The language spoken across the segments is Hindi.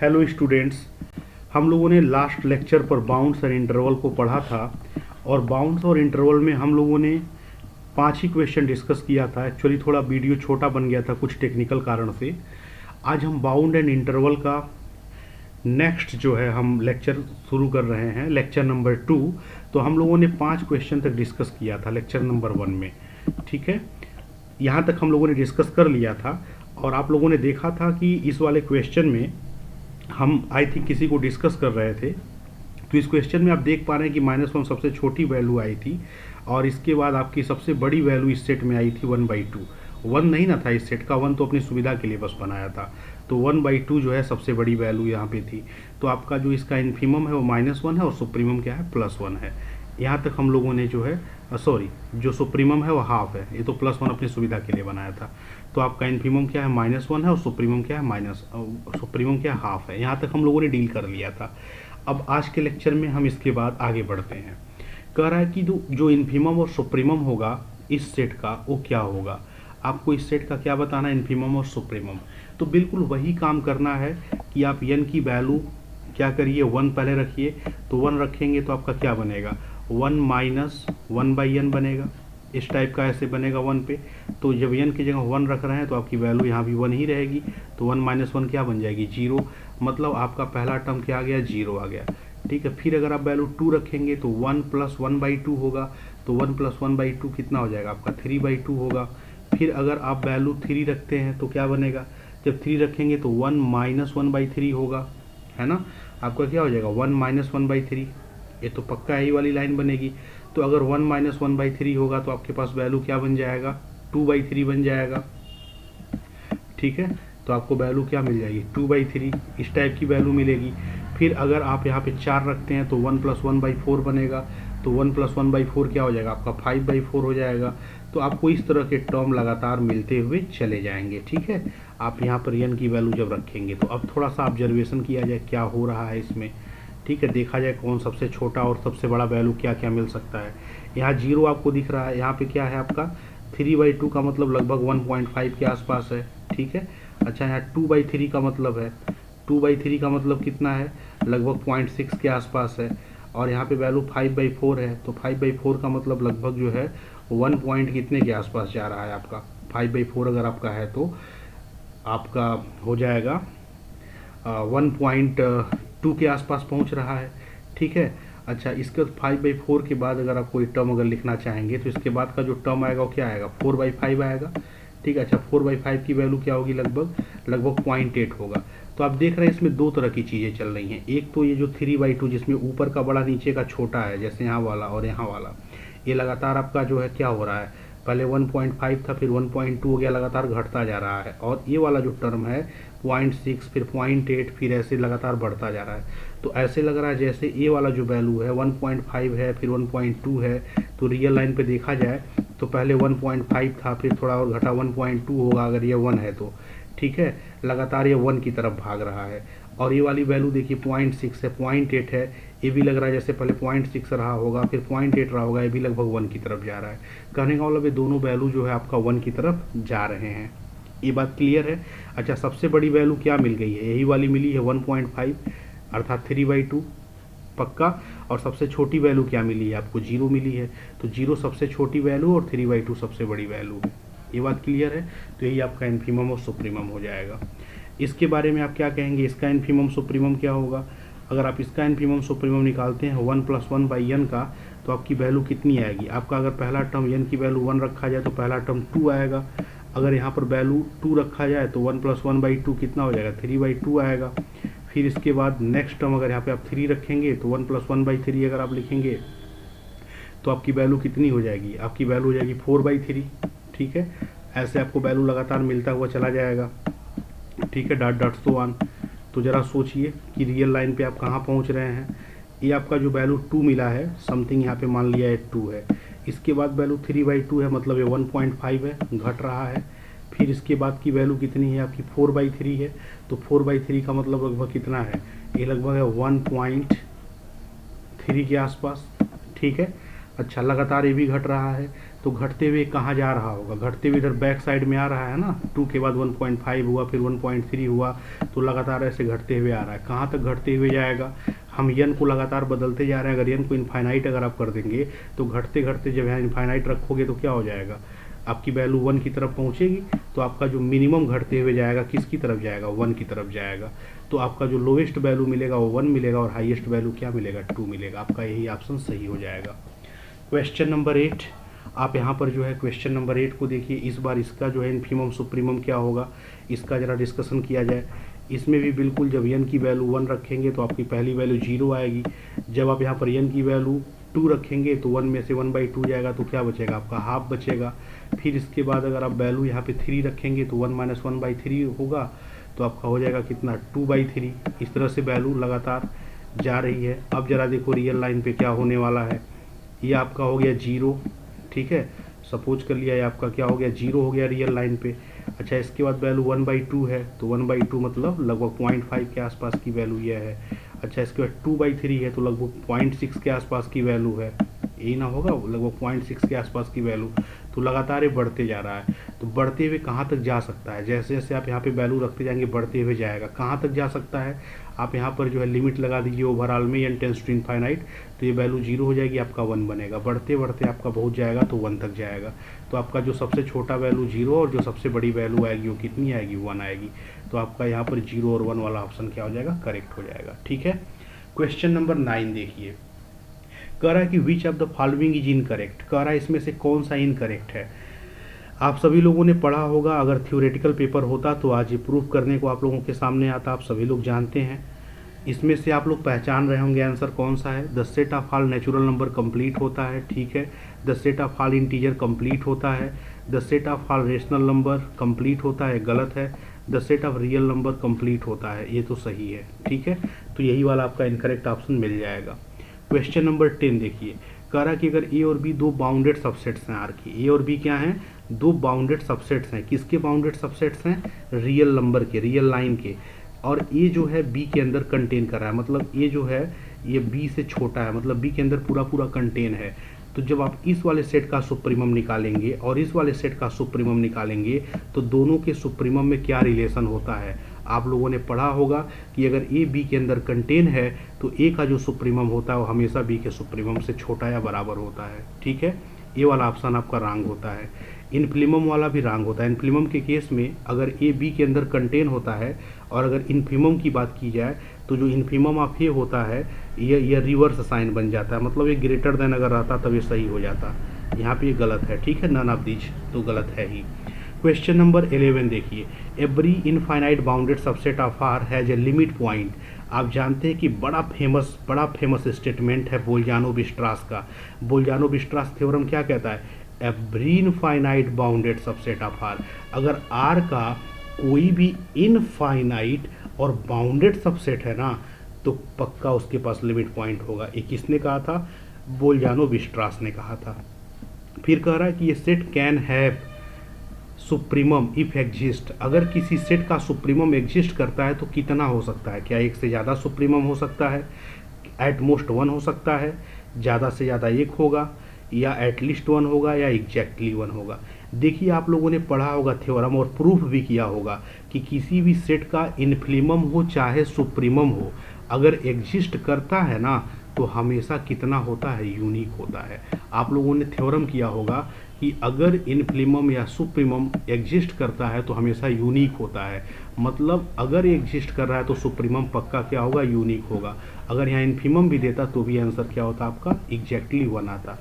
हेलो स्टूडेंट्स, हम लोगों ने लास्ट लेक्चर पर बाउंड्स और इंटरवल को पढ़ा था और बाउंड्स और इंटरवल में हम लोगों ने 5 ही क्वेश्चन डिस्कस किया था। एक्चुअली थोड़ा वीडियो छोटा बन गया था कुछ टेक्निकल कारण से। आज हम बाउंड एंड इंटरवल का नेक्स्ट जो है हम लेक्चर शुरू कर रहे हैं, लेक्चर नंबर 2। तो हम लोगों ने 5 क्वेश्चन तक डिस्कस किया था लेक्चर नंबर 1 में, ठीक है। यहाँ तक हम लोगों ने डिस्कस कर लिया था और आप लोगों ने देखा था कि इस वाले क्वेश्चन में हम आई थिंक किसी को डिस्कस कर रहे थे। तो इस क्वेश्चन में आप देख पा रहे हैं कि -1 सबसे छोटी वैल्यू आई थी और इसके बाद आपकी सबसे बड़ी वैल्यू इस सेट में आई थी 1/2। 1 नहीं ना था इस सेट का, 1 तो अपनी सुविधा के लिए बस बनाया था। तो 1/2 जो है सबसे बड़ी वैल्यू यहाँ पे थी। तो आपका जो इसका इन्फीमम है वो -1 है और सुप्रीमम क्या है, +1 है। यहाँ तक हम लोगों ने जो है जो सुप्रीमम है वो हाफ है, ये तो +1 अपनी सुविधा के लिए बनाया था। तो आपका इन्फीमम क्या है, -1 है और सुप्रीमम क्या है, सुप्रीमम क्या है, हाफ है। यहाँ तक हम लोगों ने डील कर लिया था। अब आज के लेक्चर में हम इसके बाद आगे बढ़ते हैं। कह रहा है कि जो इन्फीमम और सुप्रीमम होगा इस सेट का वो क्या होगा। आपको इस सेट का क्या बताना है, इन्फीमम और सुप्रीमम। तो बिल्कुल वही काम करना है कि आप n की वैल्यू क्या करिए, 1 पहले रखिए। तो 1 रखेंगे तो आपका क्या बनेगा, 1 - 1/n बनेगा। इस टाइप का ऐसे बनेगा 1 पे। तो जब n की जगह 1 रख रहे हैं तो आपकी वैल्यू यहाँ भी 1 ही रहेगी। तो 1 - 1 क्या बन जाएगी, 0। मतलब आपका पहला टर्म क्या आ गया, 0 आ गया, ठीक है। फिर अगर आप वैल्यू 2 रखेंगे तो 1 + 1/2 होगा। तो 1 + 1/2 कितना हो जाएगा आपका, 3/2 होगा। फिर अगर आप वैल्यू 3 रखते हैं तो क्या बनेगा, जब 3 रखेंगे तो 1 - 1/3 होगा, है ना। आपका क्या हो जाएगा, 1 - 1/3। ये तो पक्का यही वाली लाइन बनेगी। तो अगर 1 - 1/3 होगा तो आपके पास वैल्यू क्या बन जाएगा, 2/3 बन जाएगा, ठीक है। तो आपको वैल्यू क्या मिल जाएगी, 2/3, इस टाइप की वैल्यू मिलेगी। फिर अगर आप यहाँ पे 4 रखते हैं तो 1 + 1/4 बनेगा। तो 1 + 1/4 क्या हो जाएगा आपका, 5/4 हो जाएगा। तो आपको इस तरह के टर्म लगातार मिलते हुए चले जाएंगे, ठीक है। आप यहाँ पर n की वैल्यू जब रखेंगे तो अब थोड़ा सा ऑब्जर्वेशन किया जाए क्या हो रहा है इसमें, ठीक है। देखा जाए कौन सबसे छोटा और सबसे बड़ा वैल्यू क्या क्या मिल सकता है। यहाँ 0 आपको दिख रहा है, यहाँ पे क्या है आपका 3/2 का मतलब लगभग 1.5 के आसपास है, ठीक है। अच्छा, यहाँ 2/3 का मतलब है, 2/3 का मतलब कितना है, लगभग 0.6 के आसपास है। और यहाँ पे वैल्यू 5/4 है। तो 5/4 का मतलब लगभग जो है 1 पॉइंट कितने के आसपास जा रहा है आपका, 5/4 अगर आपका है तो आपका हो जाएगा 1.2 के आसपास पहुंच रहा है, ठीक है। अच्छा, इसके 5/4 के बाद अगर आप कोई टर्म अगर लिखना चाहेंगे तो इसके बाद का जो टर्म आएगा वो क्या आएगा, 4/5 आएगा, ठीक है। अच्छा, 4/5 की वैल्यू क्या होगी, लगभग 0.8 होगा। तो आप देख रहे हैं इसमें 2 तरह की चीज़ें चल रही हैं। एक तो ये जो 3/2 जिसमें ऊपर का बड़ा नीचे का छोटा है, जैसे यहाँ वाला और यहाँ वाला, ये लगातार आपका जो है क्या हो रहा है, पहले 1.5 था, फिर 1.2 हो गया, लगातार घटता जा रहा है। और ये वाला जो टर्म है 0.6, फिर 0.8, फिर ऐसे लगातार बढ़ता जा रहा है। तो ऐसे लग रहा है जैसे ये वाला जो वैल्यू है 1.5 है, फिर 1.2 है। तो रियल लाइन पे देखा जाए तो पहले 1.5 था, फिर थोड़ा और घटा 1.2 होगा अगर ये 1 है तो, ठीक है। लगातार ये 1 की तरफ भाग रहा है। और ये वाली वैल्यू देखिए 0.6 है, 0.8 है, ये भी लग रहा है जैसे पहले 0.6 रहा होगा, फिर 0.8 रहा होगा, ये भी लगभग 1 की तरफ जा रहा है। कहने का मतलब ये दोनों वैल्यू जो है आपका 1 की तरफ जा रहे हैं। ये बात क्लियर है। अच्छा, सबसे बड़ी वैल्यू क्या मिल गई है, यही वाली मिली है 1.5 अर्थात 3/2 पक्का। और सबसे छोटी वैल्यू क्या मिली है आपको, 0 मिली है। तो 0 सबसे छोटी वैल्यू और 3/2 सबसे बड़ी वैल्यू है। ये बात क्लियर है। तो यही आपका इन्फीमम और सुप्रीमम हो जाएगा। इसके बारे में आप क्या कहेंगे, इसका इन्फीमम सुप्रीमम क्या होगा। अगर आप इसका इन्फीमम सुप्रीमम निकालते हैं 1 + 1/n का, तो आपकी वैल्यू कितनी आएगी आपका, अगर पहला टर्म n की वैल्यू 1 रखा जाए तो पहला टर्म 2 आएगा। अगर यहाँ पर वैल्यू 2 रखा जाए तो 1 + 1/2 कितना हो जाएगा, 3/2 आएगा। फिर इसके बाद नेक्स्ट टर्म अगर यहाँ पे आप 3 रखेंगे तो 1 + 1/3 अगर आप लिखेंगे तो आपकी वैल्यू कितनी हो जाएगी, आपकी वैल्यू हो जाएगी 4/3, ठीक है। ऐसे आपको वैल्यू लगातार मिलता हुआ चला जाएगा, ठीक है, डॉट डॉट सो ऑन। तो ज़रा सोचिए कि रियल लाइन पे आप कहाँ पहुँच रहे हैं। ये आपका जो वैल्यू 2 मिला है समथिंग, यहाँ पे मान लिया है 2 है। इसके बाद वैल्यू 3/2 है, मतलब ये 1.5 है, घट रहा है। फिर इसके बाद की वैल्यू कितनी है आपकी, 4/3 है। तो 4/3 का मतलब लगभग कितना है, ये लगभग है 1.3 के आसपास, ठीक है। अच्छा, लगातार ये भी घट रहा है। तो घटते हुए कहाँ जा रहा होगा, घटते हुए इधर बैक साइड में आ रहा है ना, 2 के बाद 1.5 हुआ, फिर 1.3 हुआ, तो लगातार ऐसे घटते हुए आ रहा है। कहाँ तक घटते हुए जाएगा, हम यन को लगातार बदलते जा रहे हैं। अगर यन को इनफाइनाइट अगर आप कर देंगे तो घटते घटते जब यहाँ इनफाइनाइट रखोगे तो क्या हो जाएगा, आपकी वैल्यू 1 की तरफ पहुँचेगी, तो आपका जो मिनिमम घटते हुए जाएगा किसकी तरफ जाएगा, 1 की तरफ जाएगा। तो आपका जो लोवेस्ट वैल्यू मिलेगा वो 1 मिलेगा और हाईएस्ट वैल्यू क्या मिलेगा, 2 मिलेगा। आपका यही ऑप्शन सही हो जाएगा। क्वेश्चन नंबर 8, आप यहाँ पर जो है क्वेश्चन नंबर 8 को देखिए। इस बार इसका जो है इन्फीमम सुप्रीमम क्या होगा, इसका ज़रा डिस्कशन किया जाए। इसमें भी बिल्कुल जब n की वैल्यू 1 रखेंगे तो आपकी पहली वैल्यू 0 आएगी। जब आप यहाँ पर n की वैल्यू 2 रखेंगे तो 1 में से 1/2 जाएगा, तो क्या बचेगा, आपका हाफ बचेगा। फिर इसके बाद अगर आप वैल्यू यहाँ पे 3 रखेंगे तो 1 - 1/3 होगा, तो आपका हो जाएगा कितना, 2/3। इस तरह से वैल्यू लगातार जा रही है। अब जरा देखो रियल लाइन पे क्या होने वाला है। ये आपका हो गया 0, ठीक है, सपोज कर लिया ये आपका क्या हो गया, 0 हो गया रियल लाइन पे। अच्छा, इसके बाद वैल्यू 1/2 है, तो 1/2 मतलब लगभग 0.5 के आसपास की वैल्यू यह है। अच्छा, इसके बाद 2/3 है तो लगभग 0.6 के आसपास की वैल्यू है, यही ना होगा, लगभग 0.6 के आसपास की वैल्यू। तो लगातार ये बढ़ते जा रहा है। तो बढ़ते हुए कहाँ तक जा सकता है, जैसे जैसे आप यहाँ पे वैल्यू रखते जाएंगे बढ़ते हुए जाएगा। कहाँ तक जा सकता है, आप यहाँ पर जो है लिमिट लगा दीजिए ओवरऑल में, n टेंड्स टू इनफाइनाइट, तो ये वैल्यू 0 हो जाएगी, आपका 1 बनेगा। बढ़ते बढ़ते आपका बहुत जाएगा तो 1 तक जाएगा। तो आपका जो सबसे छोटा वैल्यू 0 और जो सबसे बड़ी वैल्यू आएगी वो कितनी आएगी, 1 आएगी। तो आपका यहाँ पर 0 और 1 वाला ऑप्शन क्या हो जाएगा, करेक्ट हो जाएगा। ठीक है, क्वेश्चन नंबर 9 देखिए। कह रहा है कि which of the following is incorrect, कह रहा है इसमें से कौन सा इनकरेक्ट है। आप सभी लोगों ने पढ़ा होगा, अगर थ्योरेटिकल पेपर होता तो आज ये प्रूफ करने को आप लोगों के सामने आता, आप सभी लोग जानते हैं। इसमें से आप लोग पहचान रहे होंगे आंसर कौन सा है। The set of all natural number complete होता है, ठीक है। The set of all integer complete होता है। The set of all rational number complete होता है, गलत है। The set of real number complete होता है, ये तो सही है, ठीक है। तो यही वाला आपका इनकरेक्ट ऑप्शन मिल जाएगा। क्वेश्चन नंबर 10 देखिए। कह रहा कि अगर ए और बी दो बाउंडेड सबसेट्स हैं आर की, ए और बी क्या हैं, दो बाउंडेड सबसेट्स हैं। किसके बाउंडेड सबसेट्स हैं, रियल नंबर के, रियल लाइन के। और ए जो है बी के अंदर कंटेन कर रहा है, मतलब ए जो है ये बी से छोटा है, मतलब बी के अंदर पूरा पूरा कंटेन है। तो जब आप इस वाले सेट का सुप्रीमम निकालेंगे और इस वाले सेट का सुप्रीमम निकालेंगे तो दोनों के सुप्रीमम में क्या रिलेशन होता है। आप लोगों ने पढ़ा होगा कि अगर ए बी के अंदर कंटेन है तो ए का जो सुप्रीमम होता है वो हमेशा बी के सुप्रीमम से छोटा या बराबर होता है, ठीक है। ये वाला ऑप्शन आपका रॉन्ग होता है। इनफिनिमम वाला भी रॉन्ग होता है। इनफिनिमम के केस में अगर ए बी के अंदर कंटेन होता है और अगर इनफिनिमम की बात की जाए तो जो इनफिनिमम ऑफ ए होता है ये रिवर्स साइन बन जाता है, मतलब ये ग्रेटर देन अगर रहता तब ये सही हो जाता। यहाँ पे ये गलत है, ठीक है, नन ऑफ दीज तो गलत है ही। क्वेश्चन नंबर 11 देखिए। Every infinite bounded subset of R has a limit point. आप जानते हैं कि बड़ा फेमस स्टेटमेंट है बोल्जानो-विस्ट्रास का। बोल्जानो-विस्ट्रास थ्योरम क्या कहता है, every infinite bounded subset of R, अगर आर का कोई भी इनफाइनाइट और बाउंडेड सबसेट है ना तो पक्का उसके पास लिमिट पॉइंट होगा। ये किसने कहा था, बोल्जानो-विस्ट्रास ने कहा था। फिर कह रहा है कि ये set can have supremum if exist, अगर किसी सेट का सुप्रीमम एग्जिस्ट करता है तो कितना हो सकता है, क्या एक से ज़्यादा सुप्रीमम हो सकता है, एट मोस्ट 1 हो सकता है, ज़्यादा से ज़्यादा 1 होगा, या एटलीस्ट 1 होगा, या एग्जैक्टली 1 होगा। देखिए आप लोगों ने पढ़ा होगा थ्योरम और प्रूफ भी किया होगा कि किसी भी सेट का इनफिनिमम हो चाहे सुप्रीमम हो, अगर एग्जिस्ट करता है ना तो हमेशा कितना होता है, यूनिक होता है। आप लोगों ने थ्योरम किया होगा कि अगर इनफिनिमम या सुप्रीमम एग्जिस्ट करता है तो हमेशा यूनिक होता है, मतलब अगर एग्जिस्ट कर रहा है तो सुप्रीमम पक्का क्या होगा, यूनिक होगा। अगर यहाँ इनफिनिमम भी देता तो भी आंसर क्या होता आपका, एग्जैक्टली 1 आता।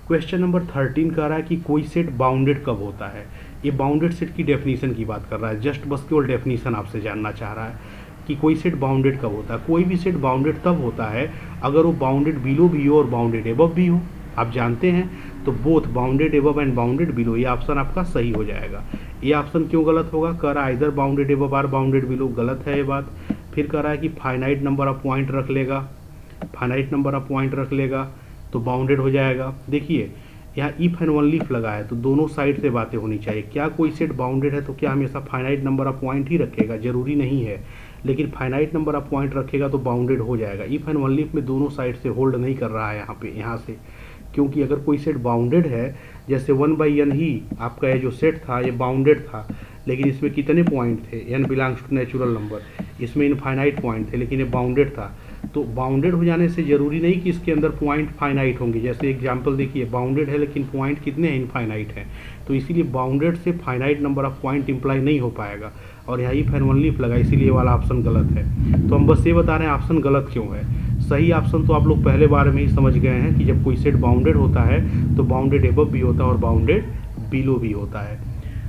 क्वेश्चन नंबर 13 कह रहा है कि कोई सेट बाउंडेड कब होता है। ये बाउंडेड सेट की डेफिनेशन की बात कर रहा है, जस्ट बस केवल डेफिनेशन आपसे जानना चाह रहा है कि कोई सेट बाउंडेड कब होता है। कोई भी सेट बाउंडेड तब होता है अगर वो बाउंडेड बिलो भी हो और बाउंडेड एबव भी हो। आप जानते हैं तो both bounded above and bounded below, ये ऑप्शन आपका सही हो जाएगा। ये ऑप्शन क्यों गलत होगा, कह रहा है इधर bounded above or bounded below, गलत है ये बात। फिर कह रहा है कि फाइनाइट नंबर ऑफ पॉइंट रख लेगा, फाइनाइट नंबर ऑफ पॉइंट रख लेगा तो बाउंडेड हो जाएगा। देखिए यहाँ इफ एंड ओनली इफ लगा है तो दोनों साइड से बातें होनी चाहिए। क्या कोई सेट बाउंडेड है तो क्या हमेशा फाइनाइट नंबर ऑफ पॉइंट ही रखेगा, जरूरी नहीं है, लेकिन फाइनाइट नंबर ऑफ पॉइंट रखेगा तो बाउंडेड हो जाएगा। इफ एंड ओनली इफ में दोनों साइड से होल्ड नहीं कर रहा है यहाँ पे, यहाँ से क्योंकि अगर कोई सेट बाउंडेड है, जैसे 1/n ही आपका ये जो सेट था ये बाउंडेड था, लेकिन इसमें कितने पॉइंट थे, n belongs to natural number, इसमें इनफाइनाइट पॉइंट थे लेकिन ये बाउंडेड था। तो बाउंडेड हो जाने से ज़रूरी नहीं कि इसके अंदर पॉइंट फाइनाइट होंगे। जैसे एग्जांपल देखिए, बाउंडेड है लेकिन पॉइंट कितने हैं, इनफाइनाइट हैं। तो इसीलिए बाउंडेड से finite number of point imply नहीं हो पाएगा, और यहाँ इफ एंड ओनली इफ लगा, इसीलिए वाला ऑप्शन गलत है। तो हम बस ये बता रहे हैं ऑप्शन गलत क्यों है। सही ऑप्शन तो आप लोग पहले बार में ही समझ गए हैं कि जब कोई सेट बाउंडेड होता है तो बाउंडेड एबव भी होता है और बाउंडेड बिलो भी होता है।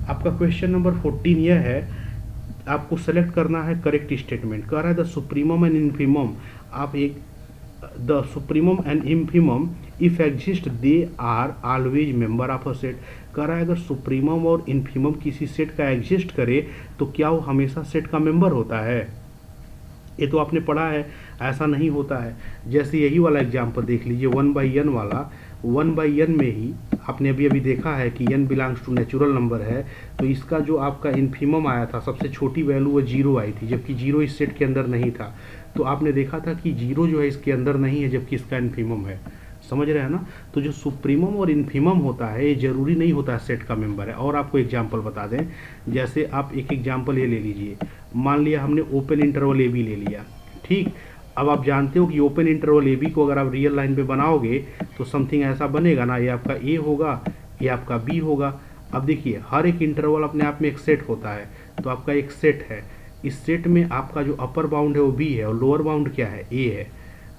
आपका क्वेश्चन नंबर 14 यह है, आपको सेलेक्ट करना है करेक्ट स्टेटमेंट। कह रहा है द सुप्रीमम एंड इन्फीमम, आप एक the supremum and infimum if exist they are always member of a set. कह रहा है अगर सुप्रीमम और इन्फीमम किसी सेट का एग्जिस्ट करे तो क्या वो हमेशा सेट का मेंबर होता है। ये तो आपने पढ़ा है, ऐसा नहीं होता है। जैसे यही वाला एग्जांपल देख लीजिए, 1/n वाला, 1/n में ही आपने अभी अभी देखा है कि n belongs to natural number है, तो इसका जो आपका इन्फीमम आया था सबसे छोटी वैल्यू वो 0 आई थी, जबकि 0 इस सेट के अंदर नहीं था। तो आपने देखा था कि 0 जो है इसके अंदर नहीं है, जबकि इसका इन्फीमम है। समझ रहे हैं ना। तो जो सुप्रीमम और इन्फीमम होता है ये जरूरी नहीं होता है सेट का मेंबर है। और आपको एग्जांपल बता दें, जैसे आप एक एग्जांपल ये ले लीजिए, मान लिया हमने ओपन इंटरवल ए बी ले लिया, ठीक। अब आप जानते हो कि ओपन इंटरवल ए बी को अगर आप रियल लाइन पे बनाओगे तो समथिंग ऐसा बनेगा ना, ये आपका ए होगा, ये आपका बी होगा। अब देखिए हर एक इंटरवल अपने आप में एक सेट होता है, तो आपका एक सेट है, इस सेट में आपका जो अपर बाउंड है वो बी है और लोअर बाउंड क्या है, ए है।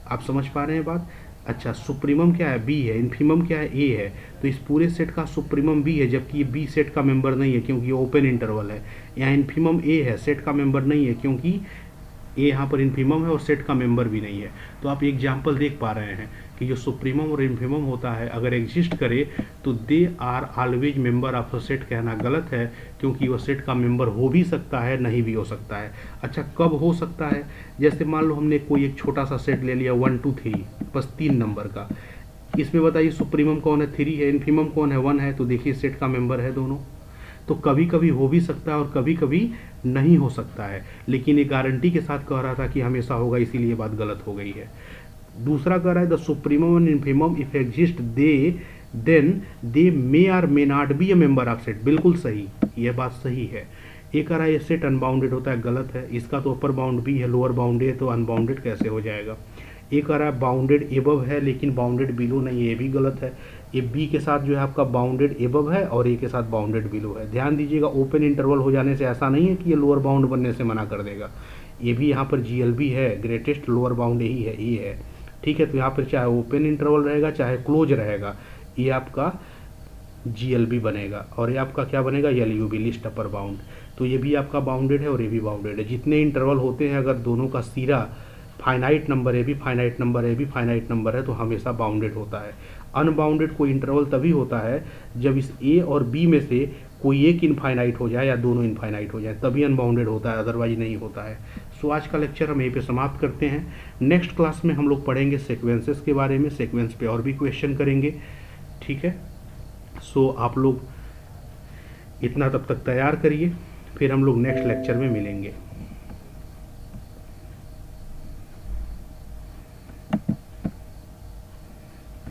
आप समझ पा रहे हैं बात। अच्छा, सुप्रीमम क्या है, बी है, इन्फीमम क्या है, ए है। तो इस पूरे सेट का सुप्रीमम बी है, जबकि ये बी सेट का मेंबर नहीं है क्योंकि ये ओपन इंटरवल है। यहाँ इन्फीमम ए है, सेट का मेंबर नहीं है क्योंकि ए यहाँ पर इन्फीमम है और सेट का मेंबर भी नहीं है। तो आप एग्जाम्पल देख पा रहे हैं कि जो सुप्रीमम और इन्फीमम होता है अगर एग्जिस्ट करे तो they are always member of a set कहना गलत है, क्योंकि वो सेट का मेंबर हो भी सकता है, नहीं भी हो सकता है। अच्छा, कब हो सकता है, जैसे मान लो हमने कोई एक छोटा सा सेट ले लिया 1 2 3, बस 3 नंबर का। इसमें बताइए सुप्रीमम कौन है, 3 है, इन्फीमम कौन है, 1 है। तो देखिए सेट का मेंबर है दोनों। तो कभी कभी हो भी सकता है और कभी कभी नहीं हो सकता है, लेकिन ये गारंटी के साथ कह रहा था कि हमेशा होगा, इसीलिए ये बात गलत हो गई है। दूसरा कह रहा है the supremum and infimum if exist they then they may are may not be a member of set. बिल्कुल सही, यह बात सही है। ये कह रहा है ये सेट अनबाउंडेड होता है, गलत है। इसका तो अपर बाउंड बी है, लोअर बाउंड है, तो अनबाउंडेड कैसे हो जाएगा। ये कह रहा है बाउंडेड एबव है लेकिन बाउंडेड बिलो नहीं है, ये भी गलत है। ये बी के साथ जो है आपका बाउंडेड एबव है और ए के साथ बाउंडेड बिलो है। ध्यान दीजिएगा, ओपन इंटरवल हो जाने से ऐसा नहीं है कि ये लोअर बाउंड बनने से मना कर देगा। ये भी यहाँ पर GLB है, ग्रेटेस्ट लोअर बाउंड यही है, ये है, ठीक है। तो यहाँ पर चाहे ओपन इंटरवल रहेगा चाहे क्लोज रहेगा, ये आपका GLB बनेगा और ये आपका क्या बनेगा, LUB, लिस्ट अपर बाउंड। तो ये भी आपका बाउंडेड है और ये भी बाउंडेड है। जितने इंटरवल होते हैं अगर दोनों का सिरा फाइनाइट नंबर है, भी फाइनाइट नंबर है, भी फाइनाइट नंबर है, तो हमेशा बाउंडेड होता है। अनबाउंडेड कोई इंटरवल तभी होता है जब इस ए और बी में से कोई एक इनफाइनाइट हो जाए या दोनों इनफाइनाइट हो जाए, तभी अनबाउंडेड होता है, अदरवाइज नहीं होता है। सो आज का लेक्चर हम यहीं पे समाप्त करते हैं। नेक्स्ट क्लास में हम लोग पढ़ेंगे सीक्वेंसेस के बारे में, सीक्वेंस पे और भी क्वेश्चन करेंगे, ठीक है। सो आप लोग इतना तब तक तैयार करिए, फिर हम लोग नेक्स्ट लेक्चर में मिलेंगे।